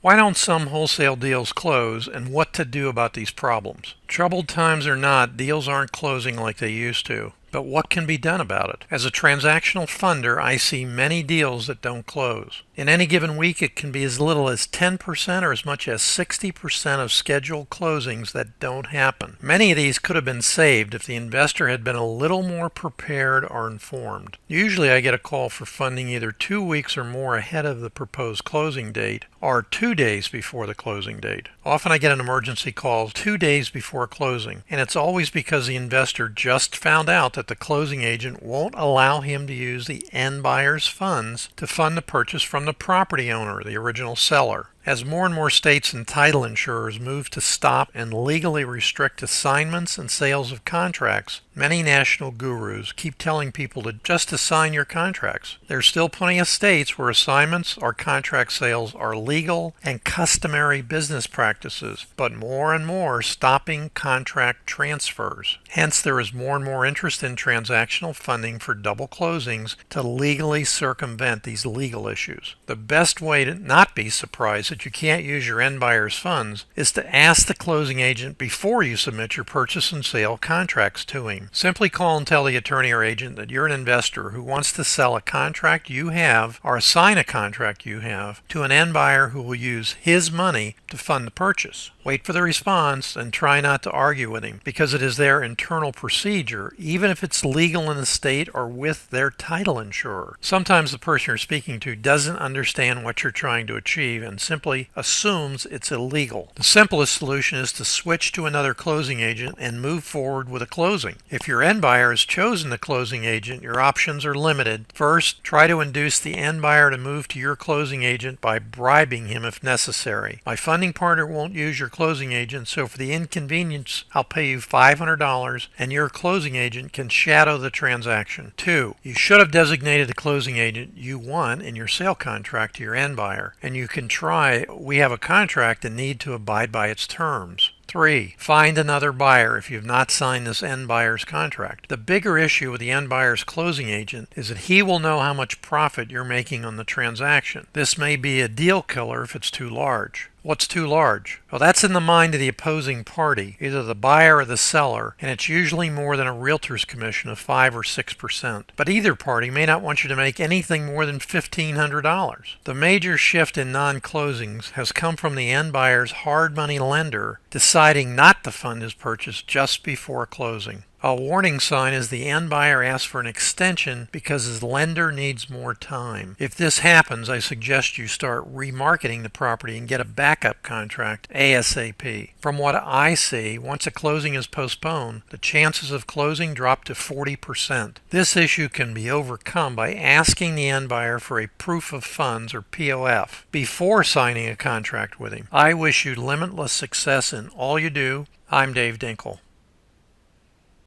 Why don't some wholesale deals close, and what to do about these problems? Troubled times or not, deals aren't closing like they used to. But what can be done about it? As a transactional funder, I see many deals that don't close. In any given week, it can be as little as 10% or as much as 60% of scheduled closings that don't happen. Many of these could have been saved if the investor had been a little more prepared or informed. Usually I get a call for funding either 2 weeks or more ahead of the proposed closing date or 2 days before the closing date. Often I get an emergency call 2 days before closing, and it's always because the investor just found out that the closing agent won't allow him to use the end buyer's funds to fund the purchase from the property owner, the original seller. As more and more states and title insurers move to stop and legally restrict assignments and sales of contracts, many national gurus keep telling people to just assign your contracts. There's still plenty of states where assignments or contract sales are legal and customary business practices, but more and more stopping contract transfers. Hence, there is more and more interest in transactional funding for double closings to legally circumvent these legal issues. The best way to not be surprised that you can't use your end buyer's funds is to ask the closing agent before you submit your purchase and sale contracts to him. Simply call and tell the attorney or agent that you're an investor who wants to sell a contract you have or assign a contract you have to an end buyer who will use his money to fund the purchase. Wait for the response and try not to argue with him, because it is their internal procedure, even if it's legal in the state or with their title insurer. Sometimes the person you're speaking to doesn't understand what you're trying to achieve and simply assumes it's illegal. The simplest solution is to switch to another closing agent and move forward with a closing. If your end buyer has chosen the closing agent, your options are limited. First, try to induce the end buyer to move to your closing agent by bribing him if necessary. My funding partner won't use your closing agent, so for the inconvenience, I'll pay you $500 and your closing agent can shadow the transaction. 2. You should have designated the closing agent you want in your sale contract to your end buyer, and you can try, we have a contract and need to abide by its terms. 3. Find another buyer if you've not signed this end buyer's contract. The bigger issue with the end buyer's closing agent is that he will know how much profit you're making on the transaction. This may be a deal killer if it's too large. What's too large? Well, that's in the mind of the opposing party, either the buyer or the seller, and it's usually more than a realtor's commission of 5 or 6%. But either party may not want you to make anything more than $1,500. The major shift in non-closings has come from the end buyer's hard money lender deciding not to fund his purchase just before closing. A warning sign is the end buyer asks for an extension because his lender needs more time. If this happens, I suggest you start remarketing the property and get a backup contract ASAP. From what I see, once a closing is postponed, the chances of closing drop to 40%. This issue can be overcome by asking the end buyer for a proof of funds or POF before signing a contract with him. I wish you limitless success in all you do. I'm Dave Dinkle.